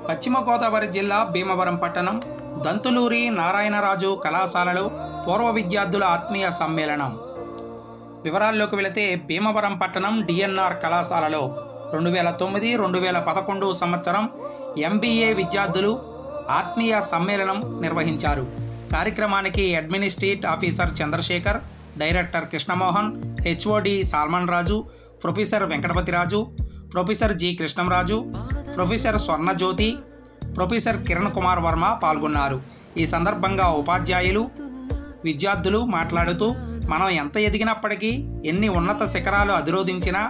పశ్చిమ గోదావరి జిల్లా భీమవరం పట్టణం దంతులూరి నారాయణరాజు కళాశాలలో పూర్వ విద్యార్థుల ఆత్మీయ సమ్మేళనం. వివరాల్లోకి వెళితే భీమవరం పట్టణం డిఎన్ఆర్ కళాశాలలో 2009-2011 సంవత్సరం ఎంబీఏ విద్యార్థులు ఆత్మీయ సమ్మేళనం నిర్వహించారు. కార్యక్రమానికి administrative officer Chandrasekhar, director Krishnamohan, HOD Solomon Raju, professor Venkatapathiraju, professor G Krishnamraju, professor Swarnajyothi, professor Kiran Kumar Varma పాల్గొన్నారు. ఈ సందర్భంగా ఉపాధ్యాయులు, విద్యార్థులు మాట్లాడుతూ, మనం ఎంత ఎదిగినప్పటికీ, ఎన్ని ఉన్నత శిఖరాలు అధిరోధించినా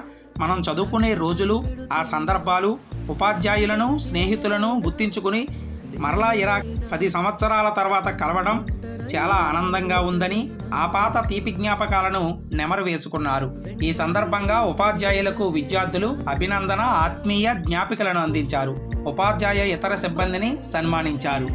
మనం చదువుకునే రోజులు, ఆ సందర్భాలు, ఉపాధ్యాయులను, స్నేహితులను గుర్తించుకుని మరలా 10 సంవత్సరాల తర్వాత కలవడం చాలా ఆనందంగా ఉందని ఆ పాత తీపి జ్ఞాపకాలను నెమరు వేసుకున్నారు. ఈ సందర్భంగా ఉపాధ్యాయులకు విద్యార్థులు అభినందన, ఆత్మీయ జ్ఞాపికలను అందించారు. ఉపాధ్యాయ ఇతర సిబ్బందిని సన్మానించారు.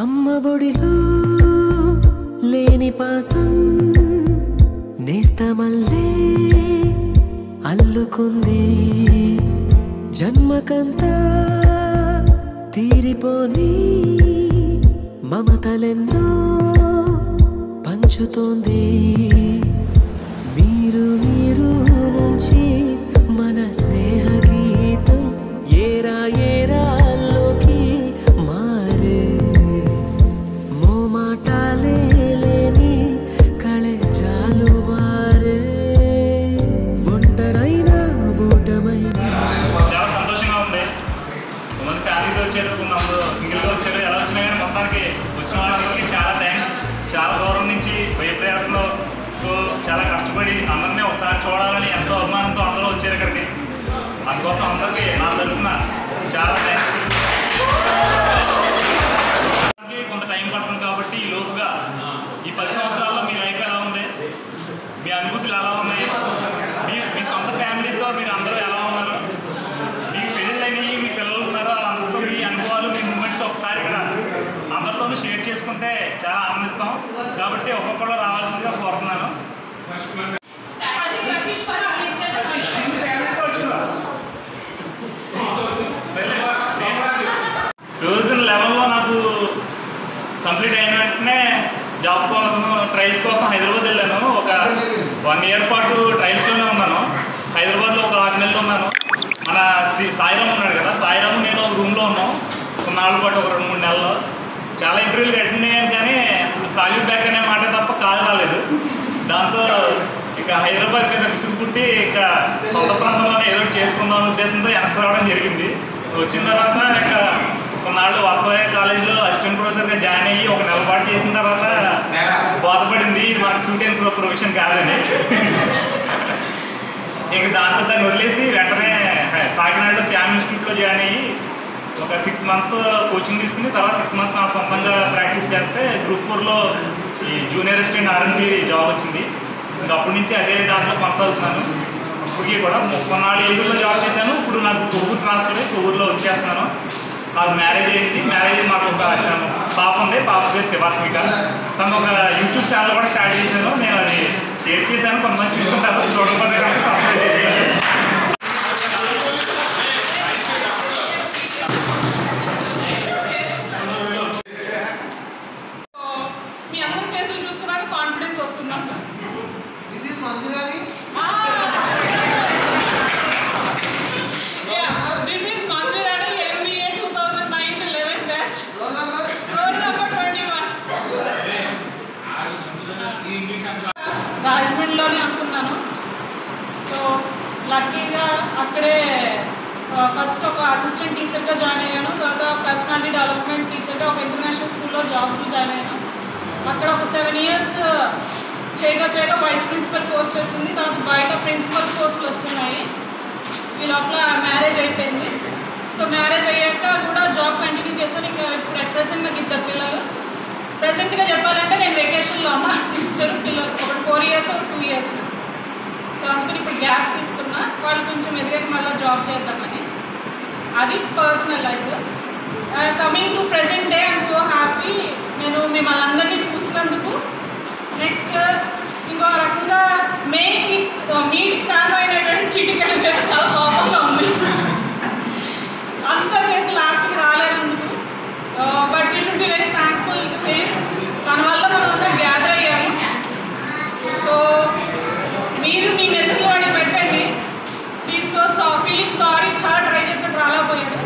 అమ్మ ఒడిలో లేని పాసం నేస్తమల్లే అల్లుకుంది, జన్మకంతా తీరిపోని మమతలెన్నో పంచుతోంది. మీరు నుంచి మన స్నేహ గీతం ఏరా ఏరాల్లోకి మారే, మోమాటాలే లేని కళెజాలు వారే, ఒంటరైనా ఓటమైనా. చాలా సంతోషంగా ఉంది. కొంతమంది ఫ్యామిలీతో వచ్చారు, కొంతమంది సింగిల్గా వచ్చారు. ఎలా వచ్చినా కానీ మొత్తానికి వచ్చిన వాళ్ళందరికీ చాలా థ్యాంక్స్. చాలా దూరం నుంచి ప్రయాసంలో చాలా కష్టపడి అందరినీ ఒకసారి చూడాలని ఎంతో అభిమానంతో అందరూ వచ్చారు ఇక్కడికి. అందుకోసం అందరికీ నా తరఫున చాలా థ్యాంక్స్. కొంత టైం పడుతుంది కాబట్టి ఈ లోపుగా ఈ 10 సంవత్సరాల్లో మీ లైఫ్ ఎలా ఉంది, మీ అనుభూతులు ఎలా ఉన్నాయి, మీ సొంత ఫ్యామిలీతో మీరు అందరూ ఎలా ఉన్నారు, మీకు పెళ్ళిళ్ళని మీ పిల్లలు ఉన్నారో అందరితో మీ అనుభవాలు, మీ మూమెంట్స్ ఒకసారి ఇక్కడ అందరితోనూ షేర్ చేసుకుంటే చాలా ఆనందిస్తాం. కాబట్టి ఒక్కొక్కరు రావాల్సిందిగా కోరుతున్నాను. 2011లో నాకు కంప్లీట్ అయిన వెంటనే జాబ్ కోసం ట్రయల్స్ కోసం హైదరాబాద్ వెళ్ళాను. ఒక 1 ఇయర్ పాటు ట్రయల్స్లోనే ఉన్నాను. హైదరాబాద్లో ఒక 6 నెలలు ఉన్నాను. మన సాయిరామ్ ఉన్నాడు కదా, సాయిరామ్ నేను ఒక రూమ్లో ఉన్నాం కొన్నాళ్ళ పాటు, ఒక 2-3 నెలలు. చాలా ఇంటర్వ్యూలు అటెండ్ అయ్యాను, కానీ కాల్ బ్యాక్ అనే మాట తప్ప కాల్ రాలేదు. దాంతో ఇక హైదరాబాద్ మీద విసుగు పుట్టి ఇక సొంత ప్రాంతంలోనే ఏదో చేసుకుందాం అనే ఉద్దేశంతో వెనక్కి రావడం జరిగింది. వచ్చిన తర్వాత ఇక కొన్నాళ్ళు వాత్సవయ్య కాలేజీలో అసిస్టెంట్ ప్రొఫెసర్గా జాయిన్ అయ్యి 1 నెల పాటు చేసిన తర్వాత బాధపడింది, ఇది మనకు సూట్ అయిన ప్రొఫెషన్ కాదని. ఇక దాంతో దాన్ని వదిలేసి వెంటనే కాకినాడలో శ్యామ్ ఇన్స్టిట్యూట్లో జాయిన్ అయ్యి ఒక 6 మంత్స్ కోచింగ్ తీసుకుని తర్వాత 6 మంత్స్ నా సొంతంగా ప్రాక్టీస్ చేస్తే గ్రూప్ 4లో ఈ జూనియర్ అసిస్టెంట్ R&D జాబ్ వచ్చింది. ఇంకా అప్పటి నుంచి అదే దాంట్లో కొనసాగుతున్నాను. ఇప్పటికీ కూడా 34 ఏజ్లో జాబ్ చేశాను. ఇప్పుడు నాకు కొవ్వూరు ట్రాన్స్ఫర్ అయ్యి కొవ్వూరులో వచ్చేస్తున్నాను. నాకు మ్యారేజ్ అయింది. మ్యారేజ్ మాకు ఒక పాప ఉంది. పాప పేరు శివాత్మిక. తను ఒక యూట్యూబ్ ఛానల్ కూడా స్టార్ట్ చేశాను. నేను అది షేర్ చేశాను, కొంతమంది చూసుంటారు. చూడకపోతే కనుక సబ్స్క్రైబ్ చేసేయాలి. మీ అందరి ఫేసులు చూస్తున్నారు, కాన్ఫిడెన్స్ వస్తుందంట. రాజమండ్రిలోనే అనుకున్నాను. సో లక్కీగా అక్కడే ఫస్ట్ ఒక అసిస్టెంట్ టీచర్గా జాయిన్ అయ్యాను. తర్వాత పర్సనాలిటీ డెవలప్మెంట్ టీచర్గా ఒక ఇంటర్నేషనల్ స్కూల్లో జాబ్కి జాయిన్ అయ్యాను. అక్కడ ఒక 7 years చేయగా వైస్ ప్రిన్సిపల్ పోస్ట్ వచ్చింది. తర్వాత బయట ప్రిన్సిపల్ పోస్టులు వస్తున్నాయి. ఈ లోపల మ్యారేజ్ అయిపోయింది. సో మ్యారేజ్ అయ్యాక కూడా జాబ్ కంటిన్యూ చేశాను. ఇంకా ఇప్పుడు అట్ ప్రెసెంట్ నాకు 2 పిల్లలు. ప్రెసెంట్గా చెప్పాలంటే నేను వెకేషన్లో ఉన్నా. 2 పిల్లలు, ఒకటి 4 years, ఒక 2 years. సో అందుకని ఇప్పుడు గ్యాప్ తీసుకున్నా. వాళ్ళు కొంచెం ఎదిగాక మళ్ళీ జాబ్ చేద్దామని. అది personal life. Coming to present day I'm so happy. నేను మిమ్మల్ని అందరినీ చూసినందుకు. నెక్స్ట్ ఇంకో రకంగా మీట్ కారణం అయినటువంటి చిటికలు చాలా కోపంగా ఉంది. అంతా చేసి లాస్ట్కి రాలేనందుకు. But we should be very thankful to him. తన వల్ల మనం అందరం గ్యాదర్ అయ్యాము. సో మీరు మీ మెసేజ్ వాడికి పెట్టండి. ప్లీజ్ ఫీలింగ్ సారీ, చాలా ట్రై చేసాడు రాలేకపోయాడు.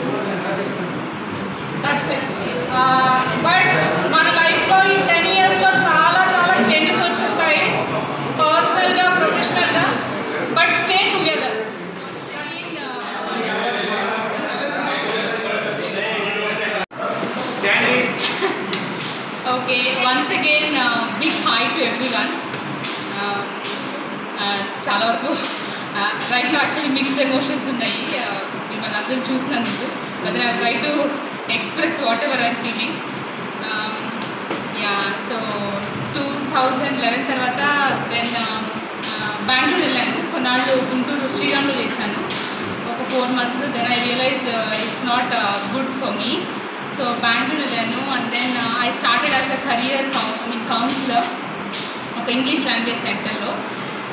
That's it. బట్ మన లైఫ్లో ఈ 10 yearsలో చాలా చాలా చేంజెస్ వచ్చి ఉంటాయి, పర్సనల్గా ప్రొఫెషనల్గా. But stay together. Okay, once again, big hi to everyone. చాలా వరకు రైట్లో యాక్చువల్లీ మిక్స్డ్ ఎమోషన్స్ ఉన్నాయి మిమ్మల్ని అందరూ చూసినందుకు. But I try to express what ever I'm feeling. Yeah, so 2011 తర్వాత దెన్ బెంగళూరు వెళ్ళాను. కొన్నాళ్ళు గుంటూరు శ్రీరాములు చేశాను ఒక 4 months. Then I realised it's not good for me. So Bengaluru వెళ్ళాను. And then I started as a career counsellor ఒక ఇంగ్లీష్ లాంగ్వేజ్ సెంటర్లో.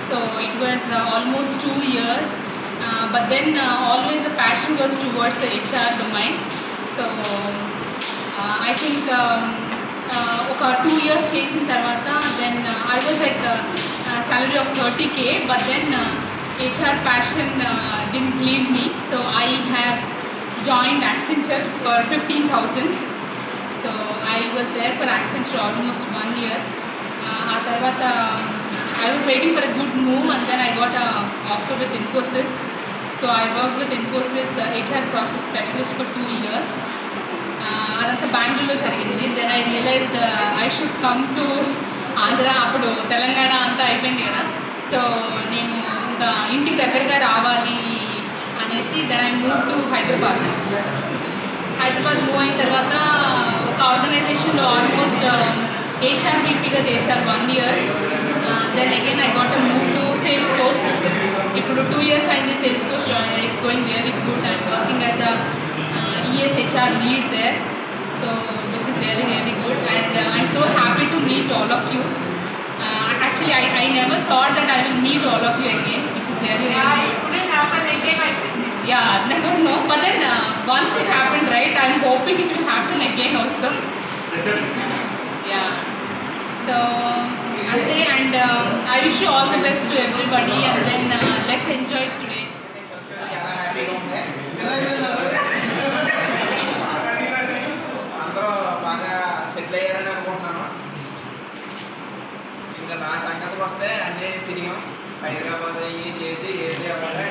So it was almost 2 years, but then always the passion was towards the HR domain. So I think oka 2 years chesin tarvata then I was at salary of 30K, but then HR passion didn't leave me. So I have joined Accenture for 15,000. So I was there for Accenture almost 1 year. Aa tarvata I was waiting for a good move, and then I got a offer with Infosys. So I worked with Infosys HR process specialist for 2 years. Adantha Bangalore lo jarigindi. Then I realized I should come to Andhra. Appudu Telangana anta ayipindi kada. So nenu inka intiki daggaraga raavali anesi then I moved to Hyderabad. Hyderabad move ayin tarvata oka organization lo almost HR VP ga chesaru 1 year. Then again I got a move to Salesforce. Ippudu 2 years ayindi Salesforce join. It's going really good. I'm working as a ESHR lead there. So which is really good, and I'm so happy to meet all of you. Actually I never thought that I will meet all of you again, which is really good. It couldn't happen again, I think. Yeah, never know. But then once it happened, right, I'm hoping it will happen again also. Yeah. So and I wish you all the best to everybody, and then let's enjoy it today. అందరూ బాగా settle అయ్యారని అనుకుంటున్నాను. ఇంకా నా సంగతికి వస్తే అన్నీ తిరిగాం. హైదరాబాద్ అయ్యి చేసి ఏది అవ్వాలి.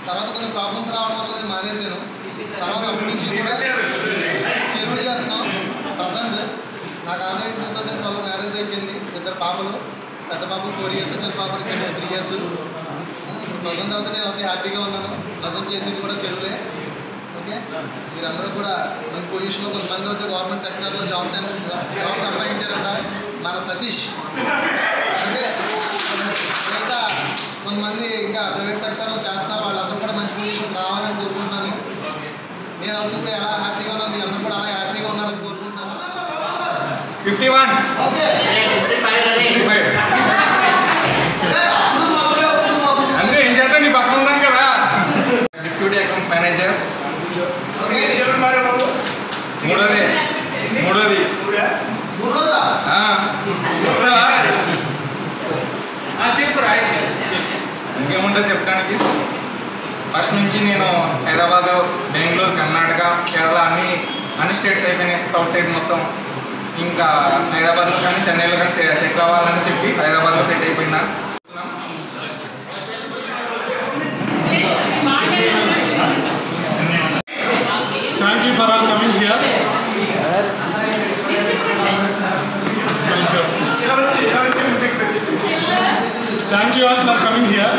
తర్వాత కొన్ని ప్రాబ్లమ్స్ రావడం వల్ల నేను మానేశాను. తర్వాత అప్పటి నుంచి కూడా చెరువులు చేస్తున్నాం. ప్రజెంట్ నాకు ఆల్రెడీ 2012 మ్యారేజ్ అయిపోయింది. 2 పాపలు, పెద్ద పాపలు 4 years, చిన్న పాపలకి 3 years. ప్రజెంట్ అయితే నేను అయితే హ్యాపీగా ఉన్నాను. ప్రజెంట్ చేసేది కూడా చెరువులే. ఓకే, మీరందరూ కూడా మంచి పొజిషన్లో, కొంతమంది అయితే గవర్నమెంట్ సెక్టర్లో జాబ్ సంపాదించారంట. మన సతీష్ అంటే ఇంకా కొంతమంది ఇంకా ప్రైవేట్ సెక్టర్లో చేస్తున్నారు. వాళ్ళందరూ కూడా మంచి పొజిషన్ రావాలని కోరుకుంటున్నాను. నేను అవుతూ కూడా ఎలా హ్యాపీగా ఉన్నాను, మీ అందరూ కూడా అలా హ్యాపీగా ఉన్నారని కోరుకుంటున్నాను. 51 ఓకే, అంటే ఏం చేద్దాం, నీ పక్కన ఉన్నాం కదా. డిప్యూటీ అకౌంట్స్ మేనేజర్, మూడోది ఇంకేముంటో చెప్పడానికి ఫస్ట్ నుంచి నేను హైదరాబాద్, బెంగళూరు, కర్ణాటక, కేరళ అన్ని స్టేట్స్ అయిపోయినాయి. సౌత్ సైడ్ మొత్తం. ఇంకా హైదరాబాద్లో కానీ చెన్నైలో కానీ సెటిల్ అవ్వాలని చెప్పి హైదరాబాద్లో సెట్ అయిపోయినా. Thank you for all coming here. Thank you all for coming here.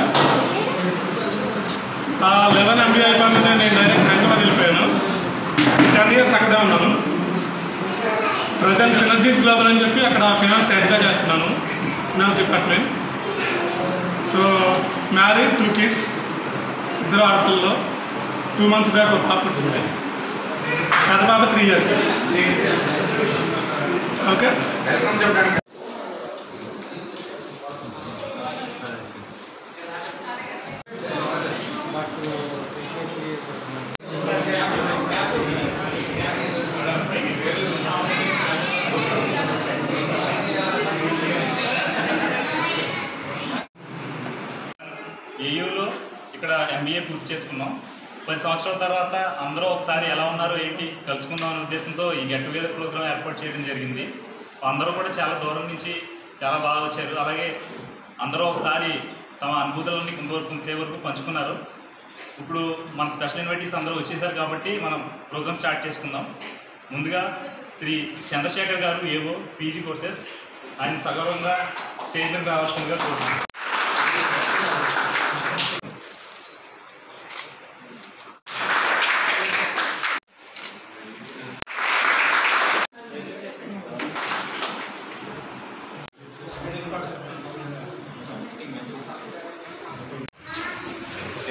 11 MBA అయిపోయింది. నేను డైరెక్ట్ హైదరాబాద్ వెళ్ళిపోయాను. 10 years అక్కడే ఉన్నాను. ప్రజెంట్ సినర్జీస్ గ్లోబల్ అని చెప్పి అక్కడ ఫినాన్స్ హెడ్గా చేస్తున్నాను, finance department. So married, 2 kids, 2 ఆడపిల్లలు. 2 months బ్యాక్ ఒక పాప పుట్టింది. పెద్ద పాప 3 years. ఓకే. ఏయూలో ఇక్కడ MBA పూర్తి చేసుకున్నాం. 10 సంవత్సరాల తర్వాత అందరూ ఒకసారి ఎలా ఉన్నారో ఏంటి కలుసుకుందాం అనే ఉద్దేశంతో ఈ గెట్ టుగెదర్ ప్రోగ్రామ్ ఏర్పాటు చేయడం జరిగింది. అందరూ కూడా చాలా దూరం నుంచి చాలా బాగా వచ్చారు. అలాగే అందరూ ఒకసారి తమ అనుభూతులన్నీ కొంతవరకు వరకు పంచుకున్నారు. ఇప్పుడు మన స్పెషల్ ఇన్వైటీస్ అందరూ వచ్చేసారు కాబట్టి మనం ప్రోగ్రామ్ స్టార్ట్ చేసుకుందాం. ముందుగా శ్రీ చంద్రశేఖర్ గారు ఏవో PG కోర్సెస్, ఆయన సగౌరవంగా స్టేజ్ మీద రావాల్సిందిగా కోరుతున్నాను.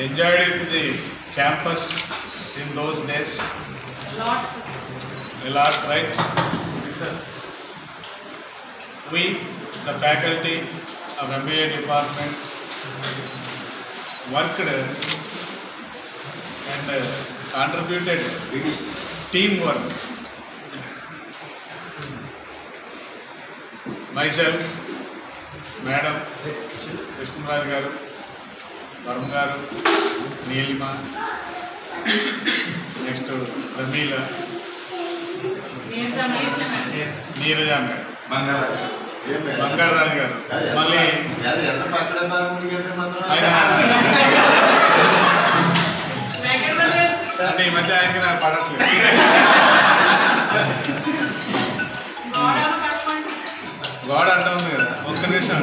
Enjoyed it the campus in those days? A lot, right? We, the faculty of MBA department, worked and contributed teamwork. Myself, Madam Krishnaraj garu, Varma garu, Neelima, next Ramila, Neeraja madam, Bangarraj garu, మళ్ళీ అంటే ఈ మధ్య ఆయనకి నాకు పడట్లేదు. గోడ అంటా ఉంది కదా, ఒక్క నిమిషం.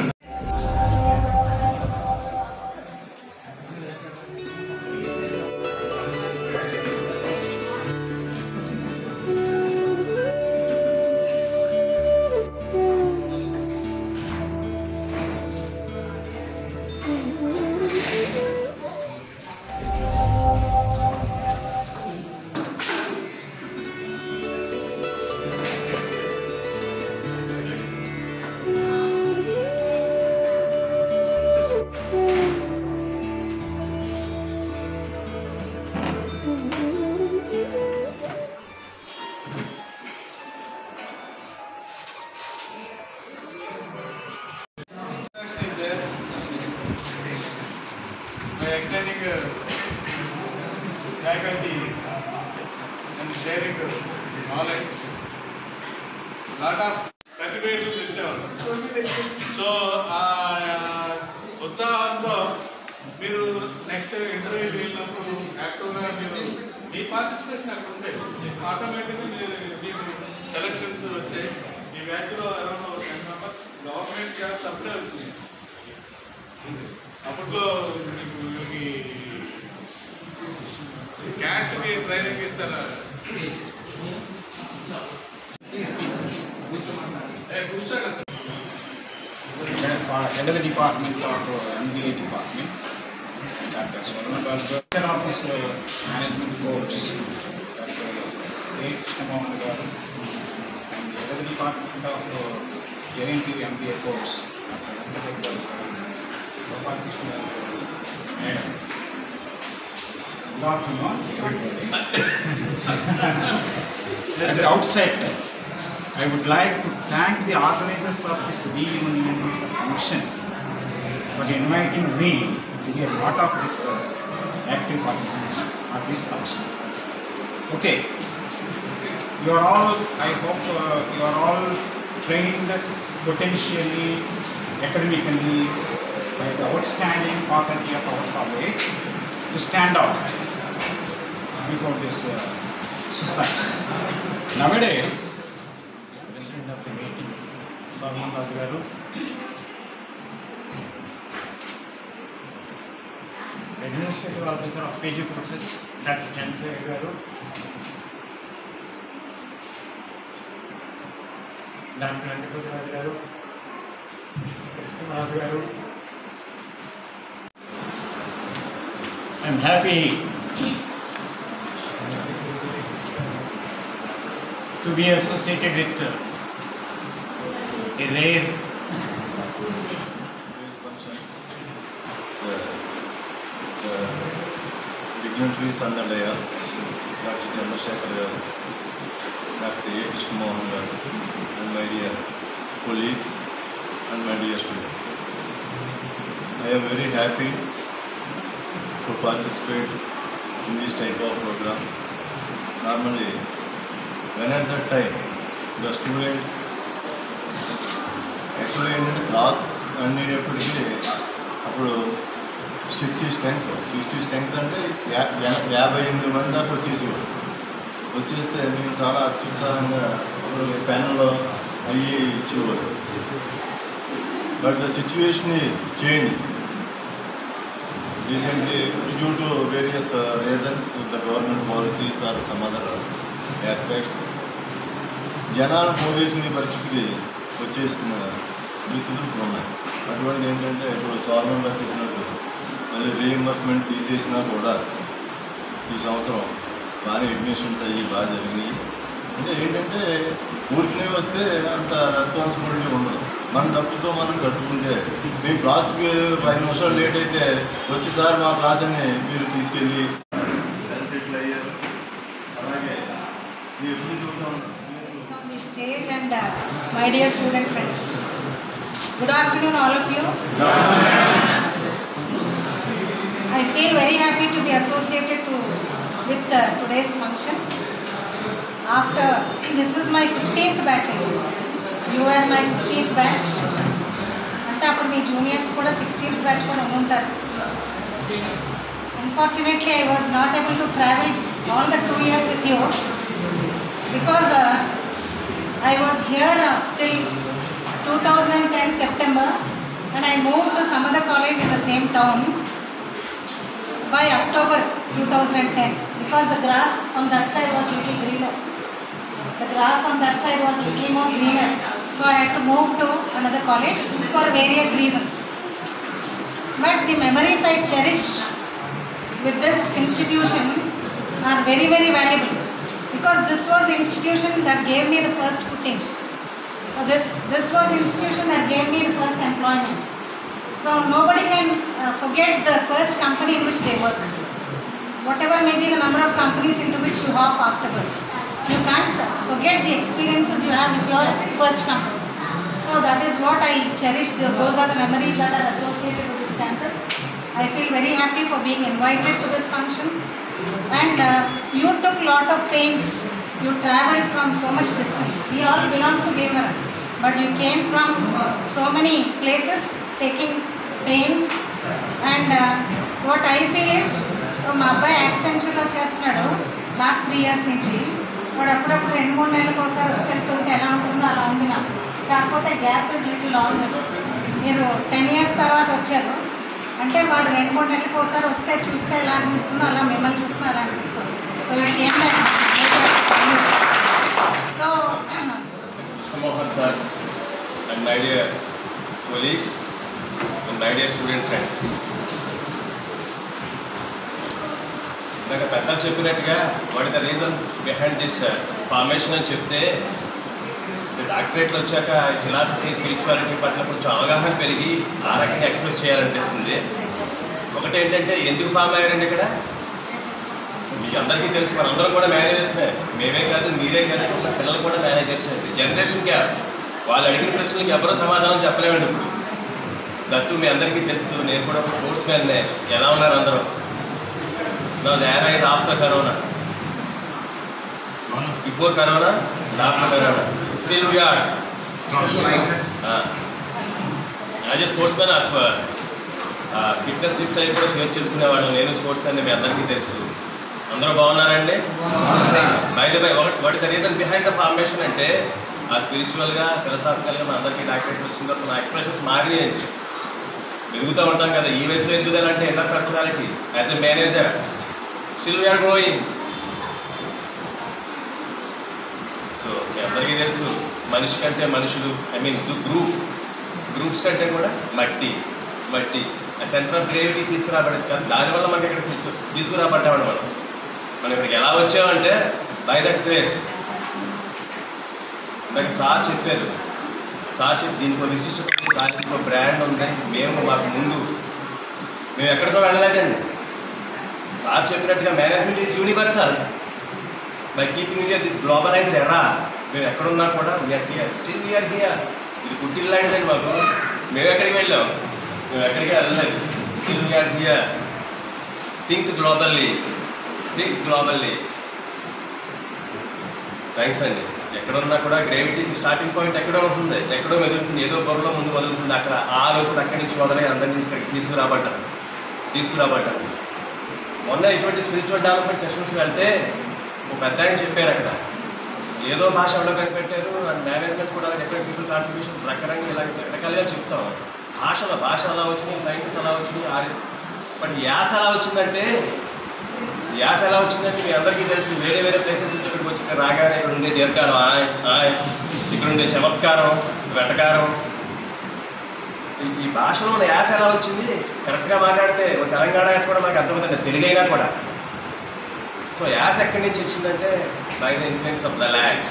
Extending faculty and sharing knowledge, lot of certificates ఇచ్చేవాళ్ళు. సో ఉత్సాహంతో మీరు నెక్స్ట్ ఇంటర్వ్యూకి వెళ్ళినప్పుడు యాక్టివ్గా మీరు మీ పార్టిసిపేషన్ అక్కడ ఉండేది. ఆటోమేటిక్గా మీకు సెలక్షన్స్ వచ్చాయి. మీ బ్యాచ్లో అరౌండ్ 10 members గవర్నమెంట్ జాబ్స్ అప్పుడే వచ్చినాయి. అప్పట్లో మీకు ఈ క్యాట్కి ట్రైనింగ్ ఇస్తారా? కూర్చోండి. Head of the department of MBA department, Chair of this management course, Krishnammohan garu, and head of the department of JNTU MBA course, Madam. Good afternoon, everybody. At the outset, I would like to thank the organizers of this reunion function for inviting me to be a part of this active participation of this function. Okay, you are all, I hope you are all trained potentially, academically, by the outstanding faculty of our college to stand out before this society. Nowadays, President of the meeting, Salman Raju garu, Administrative Officer of PG Courses, Dr. Chandrasekhar garu, Dr. Antikoti Raju garu, Krishna Raju garu. I am happy to be associated with a rare dignitaries on the dais, Dr. Chandrasekhar garu, Dr. A. Krishna Mohan garu, and my dear colleagues and my dear students. I am very happy to participate in this type of program. Normally, when at that time, the students actually in the class and అప్పుడు 60 strength అంటే 58 మంది దాకా వచ్చేసేవారు. వచ్చేస్తే మేము చాలా అత్యుత్సాహంగా ప్యానల్లో అయ్యి ఇచ్చేవారు. But the situation is change recently due to various reasons with the government policies or some other aspects. జనాలు పోగేసిన పరిస్థితికి వచ్చేస్తున్న పరిస్థితులు ఉన్నాయి. అటువంటి ఏంటంటే ఇప్పుడు సాల్మన్ గారు చెప్పినట్టు మళ్ళీ రీఇంబర్స్మెంట్ తీసేసినా కూడా ఈ సంవత్సరం బాగా అడ్మిషన్స్ అయ్యి బాగా జరిగినాయి. అంటే ఏంటంటే ఊరికి వస్తే అంత రెస్పాన్సిబిలిటీ ఉండదు. మన డబ్బుతో మనం కట్టుకుంటే మేము క్లాస్కి 5 నిమిషాలు లేట్ అయితే వచ్చి సార్ మా క్లాస్ని మీరు తీసుకెళ్ళి సెటిల్ అయ్యారు. అలాగే మీరు ఎప్పుడు చూద్దాం stage and my dear student friends, good afternoon all of you. I feel very happy to be associated with today's function. After this is my 15th batch. You are my 15th batch. అంటే అప్పుడు మీ juniors కూడా 16th batch కూడా ఉంటారు. Unfortunately, I was not able to travel all the 2 years with you because I was here till 2010 September and I moved to some other college in the same town by October 2010 because the grass on that side was little greener. The grass on that side was little more greener. So I had to move to another college for various reasons. But the memories I cherish with this institution are very, very valuable because this was the institution that gave me the first footing. This was the institution that gave me the first employment. So nobody can forget the first company in which they work. Whatever may be the number of companies into which you hop afterwards, you can't forget the experiences you have with your first company. So that is what I cherish. Those are the memories that are associated with this campus. I feel very happy for being invited to this function. And you took lot of pains. You travelled from so much distance. We all belong to Bhimavaram, but you came from so many places taking pains. And what I feel is, మా అబ్బాయి యాక్సెంచర్లో చేస్తున్నాడు last 3 years నుంచి. వాడు అప్పుడప్పుడు 2-3 నెలలకు ఒకసారి వచ్చేస్తుంటే ఎలా ఉంటుందో అలా ఉంది నాకు. కాకపోతే గ్యాప్ ఇస్ లిటిల్ లాంగ్. మీరు 10 years తర్వాత వచ్చారు అంటే వాడు 2-3 నెలలకు ఒకసారి వస్తే చూస్తే ఎలా అనిపిస్తుందో అలా మిమ్మల్ని చూసినా అలా అనిపిస్తుంది. So Mohan sir and my dear colleagues and my dear student friends. నాకు పెద్దలు చెప్పినట్టుగా what is the reason behind this formation అని చెప్తే డాక్టరేట్లు వచ్చాక ఫిలాసఫీ స్పిరిచువాలిటీ పట్ల కొంచెం అవగాహన పెరిగి ఆ రకంగా ఎక్స్ప్రెస్ చేయాలనిపిస్తుంది. ఒకటి ఏంటంటే ఎందుకు ఫామ్ అయ్యారండి ఇక్కడ మీకు అందరికీ తెలుసు, మనందరం కూడా మేనేజర్సే. మేమే కాదు, మీరే కాదు, మన పిల్లలు కూడా మేనేజర్స్ అండి. జనరేషన్ గ్యాప్, వాళ్ళు అడిగిన ప్రశ్నలకి ఎవరో సమాధానం చెప్పలేమండి ఇప్పుడు. దట్టు మీ అందరికీ తెలుసు, నేను కూడా ఒక స్పోర్ట్స్ మ్యాన్నే. ఎలా ఉన్నారు అందరూ? నా era is after corona, before corona and after corona, still we are as a sports man. Fitness tips అవి కూడా షేర్ చేసుకునేవాడు. నేను స్పోర్ట్స్ మ్యాన్, మీ అందరికీ తెలుసు. అందరూ బాగున్నారండి? By the by, what the reason behind the formation అంటే స్పిరిచువల్గా, ఫిలసాఫికల్గా మన అందరికీ డాక్టరేట్ వచ్చిన తర్వాత నా ఎక్స్ప్రెషన్స్ మారినాయండి. ఎదుగుతూ ఉంటాం కదా, ఈ వయసులో ఎదుగుదలంటే inner personality. As a manager still we are growing. So మీ అందరికీ తెలుసు, మనిషి కంటే మనుషులు, ఐ మీన్ గ్రూప్స్ కంటే కూడా మట్టి ఆ సెంటర్ ఆఫ్ గ్రేవిటీ తీసుకురాబడేది కాదు. దానివల్ల మనకి ఇక్కడ తీసుకురాబడ్డామండి. మనం ఇక్కడికి ఎలా వచ్చామంటే బై దట్ గ్రేస్. నాకు సార్ చెప్పారు, దీనికి ఒక విశిష్టత ఉంది, దానికి ఒక బ్రాండ్ ఉంది. మాకు ముందు మేము ఎక్కడికో వెళ్ళలేదండి. సార్ చెప్పినట్టుగా management is universal. By keeping India this globalised era, మేము ఎక్కడున్నా కూడా we are here, still we are here. ఇది పుట్టిల్లు లాంటిదండి మాకు. మేము ఎక్కడికి వెళ్ళాం? మేము ఎక్కడికి వెళ్ళలేదు. Still we are here. Think globally. Thanks అండి. ఎక్కడున్నా కూడా గ్రేవిటీకి స్టార్టింగ్ పాయింట్ ఎక్కడో ఉంటుంది, ఎక్కడో మెదులుతుంది, ఏదో బొరలో ముందు మొదలుతుంది. అక్కడ ఆ ఆలోచన అక్కడి నుంచి మొదలై అందరినీ ఇక్కడికి తీసుకురాబడ్డాను. మొన్న ఇటువంటి స్పిరిచువల్ డెవలప్మెంట్ సెషన్స్కి వెళ్తే ఒక పెద్ద ఆయన చెప్పారు, అక్కడ ఏదో భాష ఎవరో కనిపెట్టారు, అండ్ మేనేజ్మెంట్ కూడా డిఫరెంట్ పీపుల్ కాంట్రిబ్యూషన్ రకరకాలుగా చెప్తాం. భాష అలా వచ్చినాయి, సైన్సెస్ అలా వచ్చినాయి. బట్ యాస ఎలా వచ్చిందంటే మీ అందరికీ తెలుసు. వేరే ప్లేసెస్ నుంచి ఇక్కడికి వచ్చి ఇక్కడ రాగానే ఇక్కడ ఉండే దీర్ఘారం, ఇక్కడ ఉండే చమత్కారం, వెటకారం, ఈ భాషలో ఉన్న యాస ఎలా వచ్చింది? కరెక్ట్గా మాట్లాడితే ఒక తెలంగాణ యాస కూడా మనకు అర్థమవుతుంది, తెలుగైనా కూడా. సో యాస ఎక్కడి నుంచి వచ్చిందంటే by the influence of the land.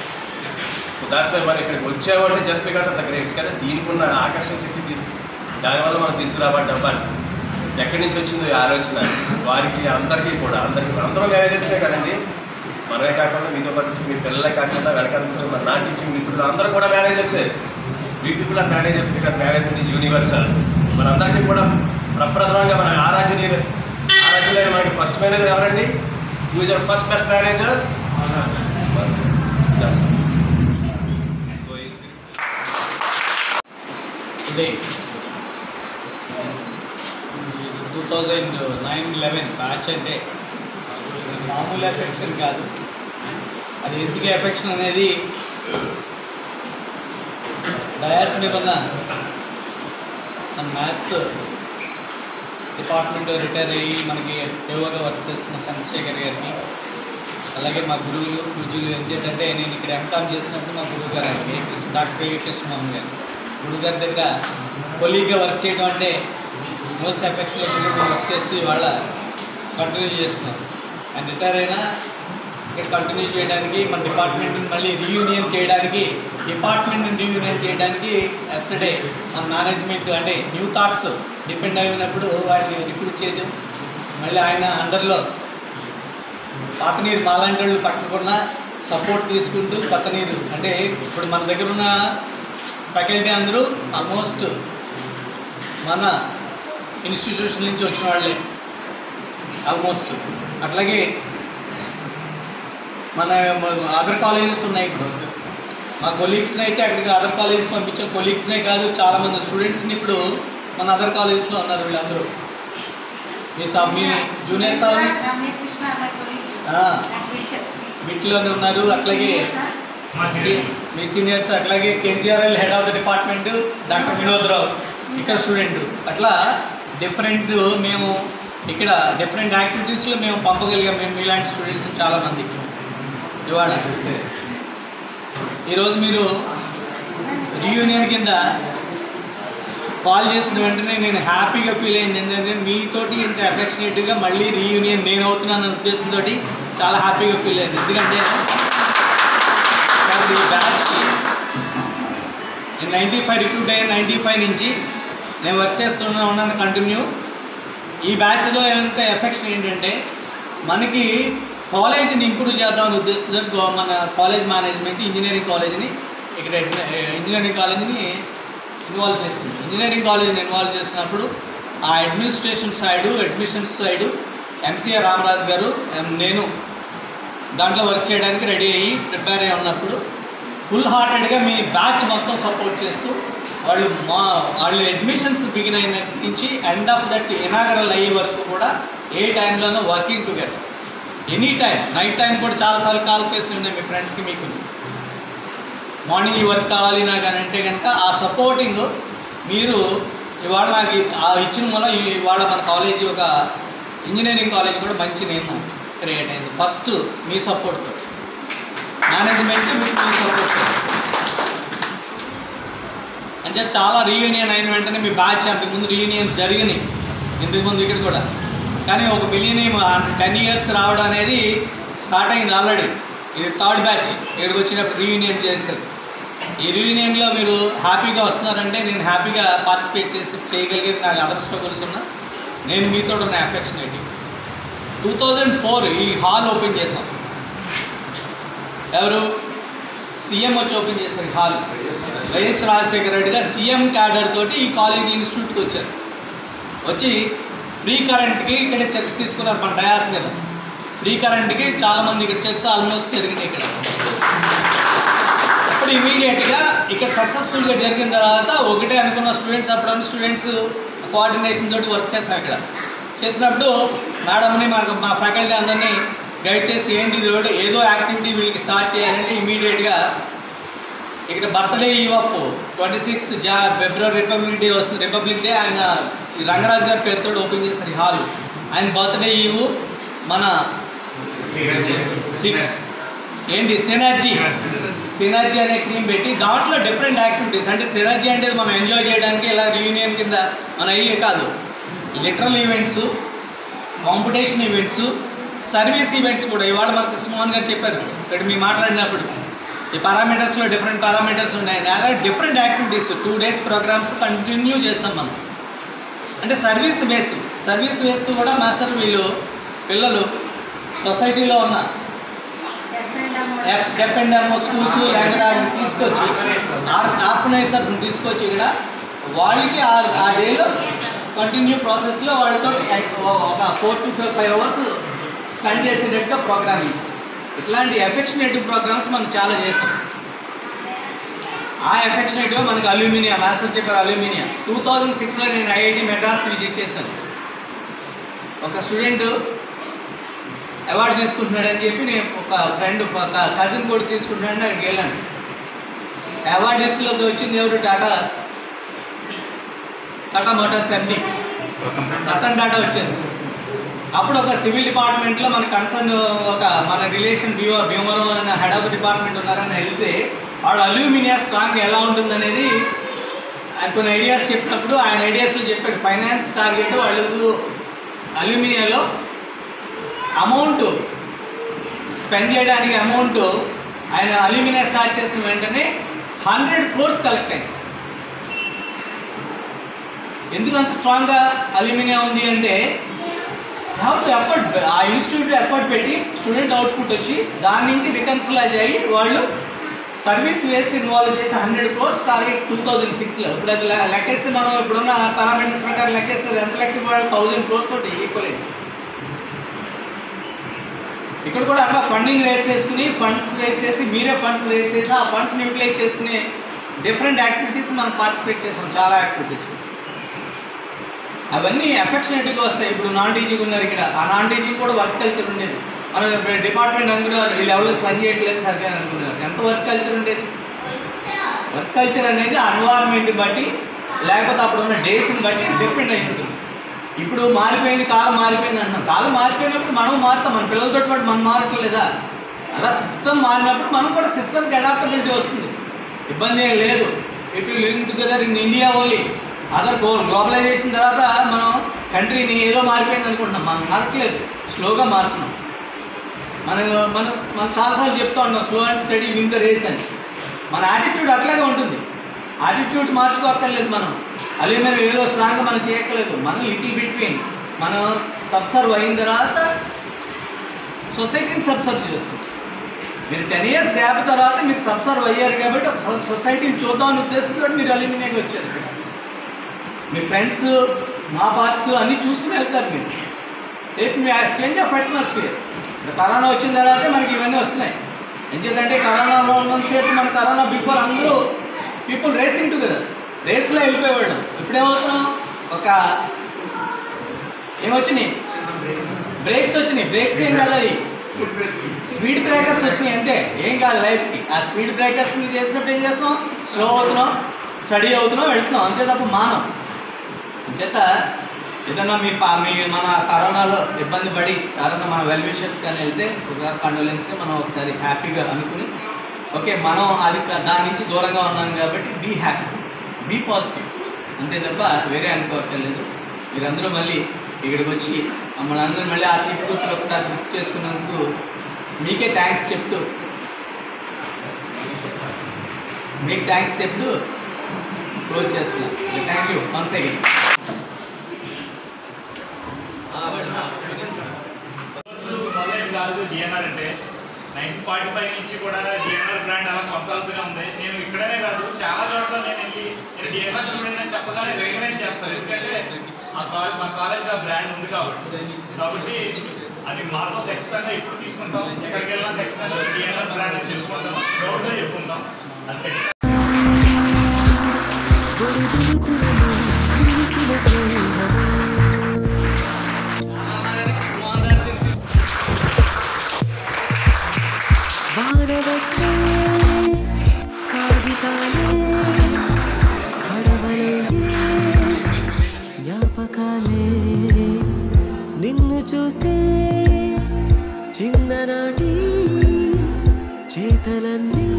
So that's why మనం ఇక్కడికి వచ్చామంటే just because of the great కదా, దీనికి ఉన్న ఆకర్షణ శక్తి దానివల్ల మనం తీసుకురాబడ్డాం. బట్ ఎక్కడి నుంచి వచ్చిందో ఈ ఆలోచన వారికి అందరికీ అందరూ మేనేజర్సే కదండి. మనమే కాకుండా మీతో పాటు మీ పిల్లలే కాకుండా వెనకాల నుంచి మన నాటి టీచింగ్ మిత్రులు అందరూ కూడా మేనేజర్సే. We people are managers because management is universal. మనందరికీ కూడా ప్రప్రథమంగా మన ఆరాధ్యులైన మనకి ఫస్ట్ మేనేజర్ ఎవరండి? Who is your first best manager? So today 2009-11 batch అంటే మామూలు ఎఫెక్షన్ కాదు. అది ఎందుకు ఎఫెక్షన్ అనేది డయాస్ మీద ఉన్న మ్యాథ్స్ డిపార్ట్మెంట్ రిటైర్ అయ్యి మనకి ఏవోగా వర్క్ చేస్తున్న చంద్రశేఖర్ గారికి, అలాగే మా గురువులు పూజలు ఏంటంటే నేను ఇక్కడ ఎంకామ్ చేసినప్పుడు మా గురువు గారు డాక్టర్ ఏ కృష్ణమోహన్ గారు, గురువు గారి దగ్గర కొలీగ్గా వర్క్ చేయడం అంటే మోస్ట్ ఎఫెక్షన్ వర్క్ చేస్తూ ఇవాళ కంటిన్యూ చేస్తున్నాం. అండ్ రిటైర్ అయినా ఇక్కడ కంటిన్యూ చేయడానికి, మన డిపార్ట్మెంట్ని మళ్ళీ రీయూనియన్ చేయడానికి ఎస్టర్డే మన మేనేజ్మెంట్ అంటే న్యూ థాట్స్ డిపెండ్ అయినప్పుడు వాటిని రిక్రూట్ చేయడం, మళ్ళీ ఆయన అండర్లో పాత నీరు మాలాంటి వాళ్ళు పక్కకున్న సపోర్ట్ తీసుకుంటూ కొత్త నీరు అంటే ఇప్పుడు మన దగ్గర ఉన్న ఫ్యాకల్టీ అందరూ ఆల్మోస్ట్ మన ఇన్స్టిట్యూషన్ నుంచి వచ్చిన వాళ్ళే ఆల్మోస్ట్. అట్లాగే మన అదర్ కాలేజెస్ ఉన్నాయి. ఇప్పుడు మా కొలీగ్స్ని అయితే అక్కడికి అదర్ కాలేజెస్ పంపించాం. కొలీగ్స్నే కాదు, చాలామంది స్టూడెంట్స్ని ఇప్పుడు మన అదర్ కాలేజెస్లో ఉన్నారు వీళ్ళందరూ. మీ జూనియర్ సార్ వీటిలోనే ఉన్నారు. అట్లాగే మీ సీనియర్స్, అట్లాగే KGRL head of the department doctor Vinod Rao ఇక్కడ స్టూడెంట్. అట్లా డిఫరెంట్ మేము ఇక్కడ డిఫరెంట్ యాక్టివిటీస్లో మేము పంపగలిగాం. మేము ఇలాంటి స్టూడెంట్స్ చాలామంది ఇవాళ. ఈరోజు మీరు రీయూనియన్ కింద కాల్ చేసిన వెంటనే నేను హ్యాపీగా ఫీల్ అయింది. ఎందుకంటే మీతోటి ఇంత అఫెక్షనేట్గా మళ్ళీ రీయూనియన్ నేను అవుతున్నాను అనే ఉద్దేశంతో చాలా హ్యాపీగా ఫీల్ అయింది. ఎందుకంటే ఈ బ్యాచ్ 95 రిక్రూట్ అయ్యే 95 నుంచి నేను వర్క్ ఉన్నాను కంటిన్యూ. ఈ బ్యాచ్లో ఎంత ఎఫెక్షన్ ఏంటంటే మనకి కాలేజీని ఇంప్రూవ్ చేద్దామని ఉద్దేశంతో మన కాలేజ్ మేనేజ్మెంట్ ఇంజనీరింగ్ కాలేజీని ఇక్కడ ఇంజనీరింగ్ కాలేజీని ఇన్వాల్వ్ చేసింది. ఇంజనీరింగ్ కాలేజీని ఇన్వాల్వ్ చేసినప్పుడు ఆ administration side admissions side MCR Ramaraju గారు నేను దాంట్లో వర్క్ చేయడానికి రెడీ అయ్యి ప్రిపేర్ అయ్యి ఉన్నప్పుడు ఫుల్ హార్టెడ్గా మీ బ్యాచ్ మొత్తం సపోర్ట్ చేస్తూ వాళ్ళు అడ్మిషన్స్ బిగిన్ అయిన నుంచి ఎండ్ ఆఫ్ దట్ ఇనాగరల్ అయ్యే వరకు కూడా ఏ టైంలోనూ working together any time. Night time కూడా చాలాసార్లు కాల్ చేసి ఉన్నాయి మీ ఫ్రెండ్స్కి. మీకు మార్నింగ్ ఈ వర్క్ కావాలి నాకు అని అంటే కనుక ఆ సపోర్టింగ్ మీరు ఇవాళ నాకు ఇచ్చిన వల్ల ఇవాళ మన కాలేజీ ఒక ఇంజనీరింగ్ కాలేజీ కూడా మంచి నేమ్ క్రియేట్ అయింది. ఫస్ట్ మీ సపోర్ట్తో, మేనేజ్మెంట్ మీ సపోర్ట్తో. అంటే చాలా రీయూనియన్ అయిన వెంటనే మీ బ్యాచ్ అంతకుముందు రీయూనియన్ జరిగినాయి ఇంతకుముందు ఇక్కడ కూడా, కానీ ఒక మిలియన్ 10 ఇయర్స్కి రావడం అనేది స్టార్ట్ అయింది ఆల్రెడీ. ఇది థర్డ్ బ్యాచ్ ఇక్కడికి వచ్చినప్పుడు రీయూనియన్ చేశారు. ఈ రీయూనియన్లో మీరు హ్యాపీగా వస్తున్నారంటే నేను హ్యాపీగా పార్టిసిపేట్ చేయగలిగేది నాకు అదర్ స్ట్రగుల్స్ ఉన్నా నేను మీతో ఉన్న అఫెక్షనేటివ్. 2004 ఈ హాల్ ఓపెన్ చేశాం. ఎవరు? సీఎం వచ్చి ఓపెన్ చేశారు ఈ హాల్. వైఎస్ రాజశేఖర రెడ్డి గారు సీఎం క్యాడర్ తోటి ఈ కాలేజ్ ఇన్స్టిట్యూట్కి వచ్చారు. వచ్చి ఫ్రీ కరెంట్కి ఇక్కడ చెక్స్ తీసుకున్నారు మన డయాస్ మీద. ఫ్రీ కరెంట్కి చాలామంది ఇక్కడ చెక్స్ ఆల్మోస్ట్ జరిగినాయి ఇక్కడ. అప్పుడు ఇమీడియట్గా ఇక్కడ సక్సెస్ఫుల్గా జరిగిన తర్వాత ఒకటే అనుకున్న స్టూడెంట్స్ అప్పుడు స్టూడెంట్స్ కోఆర్డినేషన్ తోటి వర్క్ చేస్తాం. ఇక్కడ చేసినప్పుడు మేడంని మా ఫ్యాకల్టీ అందరినీ గైడ్ చేసి ఏంటి ఏదో యాక్టివిటీ వీళ్ళకి స్టార్ట్ చేయాలంటే ఇమీడియట్గా ఇక్కడ birthday eve of 26th February republic day వస్తుంది. రిపబ్లిక్ డే ఆయన రంగరాజు గారి పేరుతో ఓపెన్ చేస్తారు ఈ హాల్. ఆయన బర్త్డే ఈవ్ మన ఏంటి సినర్జీ అనే క్రీమ్ పెట్టి దాంట్లో డిఫరెంట్ యాక్టివిటీస్, అంటే సినర్జీ అంటే మనం ఎంజాయ్ చేయడానికి ఇలా రీయూనియన్ కింద మన అయ్యే కాదు, literal events, competition events, service events కూడా. ఇవాళ మన కృష్ణమోహన్ గారు చెప్పారు ఇక్కడ మీ మాట్లాడినప్పుడు ఈ పారామీటర్స్లో డిఫరెంట్ పారామీటర్స్ ఉన్నాయి. అలా different activities 2 days programmes continue చేస్తాం మనం. అంటే సర్వీస్ బేస్ కూడా మాస్టర్ వీళ్ళు పిల్లలు సొసైటీలో ఉన్న డెఫెండర్ స్కూల్స్ లైబ్రరీ తీసుకొచ్చి ఆర్గనైజర్స్ని తీసుకొచ్చి ఇక్కడ వాళ్ళకి ఆ డేలో కంటిన్యూ ప్రాసెస్లో వాళ్ళతో ఒక 4 to 5 hours స్పెండ్ చేసేటట్టుగా ప్రోగ్రామింగ్. ఇట్లాంటి ఎఫెక్షనేటివ్ ప్రోగ్రామ్స్ మనం చాలా చేసాం. ఆ ఎఫెక్షనేటివ్ మనకి అల్యూమినియా మాస్టర్ చెప్పారు. అల్యూమినియా 2006లో నేను ఐఐటి మెడ్రాస్ విజిట్ చేశాను. ఒక స్టూడెంట్ అవార్డు తీసుకుంటున్నాడని చెప్పి నేను ఒక ఫ్రెండ్ కజిన్ కూడా తీసుకుంటున్నాడని అక్కడికి వెళ్ళాను. అవార్డీస్లోకి వచ్చింది ఎవరు? టాటా మోటార్స్ ఎండి రతన్ టాటా వచ్చింది. అప్పుడు ఒక సివిల్ డిపార్ట్మెంట్లో మన కన్సర్న్ మన రిలేషన్ భీమవరం అనే హెడ్ ఆఫ్ ద డిపార్ట్మెంట్ ఉన్నారని వెళ్తే వాళ్ళు అల్యూమినియా స్ట్రాంగ్ ఎలా ఉంటుందనేది ఆయన కొన్ని ఐడియాస్ చెప్పినప్పుడు ఆయన ఐడియాస్లో చెప్పాడు. ఫైనాన్స్ టార్గెట్ వాళ్ళకు అల్యూమినియాలో అమౌంట్ స్పెండ్ చేయడానికి అమౌంట్ ఆయన అల్యూమినియా స్టార్ట్ చేసిన వెంటనే 100 crores కలెక్ట్ అయింది. ఎందుకు అంత స్ట్రాంగ్గా అల్యూమినియా ఉంది అంటే హ్యావ్ టు ఎఫర్ట్, ఆ ఇన్స్టిట్యూట్ ఎఫర్ట్ పెట్టి స్టూడెంట్ అవుట్పుట్ వచ్చి దాని నుంచి రికన్సిలైజ్ అయ్యి వాళ్ళు సర్వీస్ వేసి ఇన్వాల్వ్ చేసి 100 crores టార్గెట్ 2006లో. ఇప్పుడు అది లెక్కేస్తే మనం ఇప్పుడున్న పారామీటర్స్ ప్రకారం లెక్కేస్తే ఎంత లెక్క 1000 crores తోటి ఈక్వల్. ఇక్కడ కూడా అట్లా ఫండింగ్ రేస్ చేసుకుని ఫండ్స్ రేస్ చేసి మీరే ఫండ్స్ రేస్ చేసి ఆ ఫండ్స్ని యూటిలైజ్ చేసుకునే డిఫరెంట్ యాక్టివిటీస్ మనం పార్టిసిపేట్ చేసాం. చాలా యాక్టివిటీస్ అవన్నీ ఎఫెక్షనేటివ్గా వస్తాయి. ఇప్పుడు నాన్ టీచింగ్ ఉన్నారు ఇక్కడ, ఆ నాన్ టీచింగ్ కూడా వర్క్ కల్చర్ ఉండేది. మన డిపార్ట్మెంట్ అనుకున్నారు ఈ లెవెల్లో పని చేయట్లేదు సరిగ్గా అనుకున్నారు. ఎంత వర్క్ కల్చర్ ఉండేది? వర్క్ కల్చర్ అనేది ఎన్వైరన్మెంట్ని బట్టి లేకపోతే అప్పుడు ఉన్న డేస్ని బట్టి డిపెండ్ అయి ఉంటుంది. ఇప్పుడు మారిపోయింది, కాలం మారిపోయింది అంటున్నాం. కాలం మారిపోయినప్పుడు మనం మారుతాం, మన పిల్లలతో పాటు మనం మారట్లేదా? అలా సిస్టమ్ మారినప్పుడు మనం కూడా సిస్టమ్కి అడాప్టబిలిటీ వస్తుంది. ఇబ్బంది ఏం లేదు. It will living together in India only. Other globalisation తర్వాత మనం కంట్రీని ఏదో మారిపోయింది అనుకుంటున్నాం. మనం మారట్లేదు, స్లోగా మారుతున్నాం. మనం చాలాసార్లు చెప్తూ ఉంటాం slow and study win the race అని. మన యాటిట్యూడ్ అట్లాగే ఉంటుంది. యాటిట్యూడ్ మార్చుకోక్కర్లేదు. మనం అల్యూమినియం ఏదో స్ట్రాంగ్గా మనం చేయక్కర్లేదు. మనం లిటిల్ బిట్వీన్ మనం సబ్సర్వ్ అయిన తర్వాత సొసైటీని సబ్సర్వ్ చేస్తుంది. మీరు 10 years గ్యాప్ తర్వాత మీరు సబ్సర్వ్ అయ్యారు కాబట్టి ఒక సొసైటీని చూద్దామని ఉద్దేశంతో మీరు అల్యూమినియంగా వచ్చారు. మీ ఫ్రెండ్స్ మా పార్ట్స్ అన్నీ చూసుకుని వెళ్తారు మీరు. రేపు మీ చేంజ్ ఆఫ్ అట్మాస్ఫియర్. కరోనా వచ్చిన తర్వాత మనకి ఇవన్నీ వస్తున్నాయి. ఎందుకంటే కరోనాలో ఉన్నంతసేపు మన కరోనా బిఫోర్ అందరూ పీపుల్ రేసింగ్ టుగెదర్, రేస్లో వెళ్ళిపోయేవాళ్ళం. ఇప్పుడేమవుతున్నాం, ఒక ఏమొచ్చినాయి, బ్రేక్స్ వచ్చినాయి. బ్రేక్స్ ఏం కాదు, అది స్పీడ్ బ్రేకర్స్ వచ్చినాయి అంతే, ఏం కాదు లైఫ్కి. ఆ స్పీడ్ బ్రేకర్స్ని చేసినప్పుడు ఏం చేస్తున్నాం, స్లో అవుతున్నాం, స్టడీ అవుతున్నాం, వెళ్తున్నాం అంతే తప్ప మానం. చేత ఏదన్నా మన కరోనాలో ఇబ్బంది పడి కరోనా మన వెల్ విషర్స్ కానీ వెళ్తే ఒక కండోలెన్స్గా మనం ఒకసారి హ్యాపీగా అనుకుని ఓకే మనం అది దాని నుంచి దూరంగా ఉన్నాం కాబట్టి బీ హ్యాపీ, బీ పాజిటివ్ అంతే తప్ప వేరే అనుకోవట్లేదు. మీరందరూ మళ్ళీ ఇక్కడికి వచ్చి మనందరూ మళ్ళీ ఆ ట్రిప్ కూతురు ఒకసారి గుర్తు చేసుకున్నందుకు మీకే థ్యాంక్స్ చెప్తూ క్లోజ్ చేస్తున్నాను. Thank you once again. మొదలైన కాదు డిఎన్ఆర్ అంటే 1945 నుంచి కూడా డిఎన్ఆర్ బ్రాండ్ అలా కొనసాగుతూనే ఉంది. నేను ఇక్కడనే కాదు చాలా చోట్ల నేను వెళ్ళి డిఎన్ఆర్ స్టూడెంట్ అని చెప్పగానే రికగ్నైజ్ చేస్తాను. ఎందుకంటే మన కాలేజ్లో బ్రాండ్ ఉంది కాబట్టి అది మాతో ఖచ్చితంగా ఇప్పుడు తీసుకుంటాం. ఎక్కడికి వెళ్ళినా ఖచ్చితంగా డిఎన్ఆర్ బ్రాండ్ అని చెప్పుకుంటాం, ప్రౌడ్గా చెప్పుకుంటాం. అంతే. వానవస్తే కాగితాలే పడవలే జ్ఞాపకాలే నిన్ను చూస్తే చిన్ననాటి చేతలన్నీ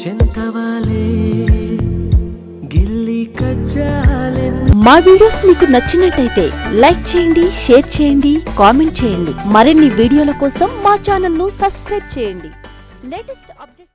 చెంతవాలే గిల్లి కజ్జాలే. మా వీడియోస్ మీకు నచ్చినట్టయితే లైక్ చేయండి, షేర్ చేయండి, కామెంట్ చేయండి. మరిన్ని వీడియోల కోసం మా ఛానల్ ను సబ్స్క్రైబ్ చేయండి. Latest updates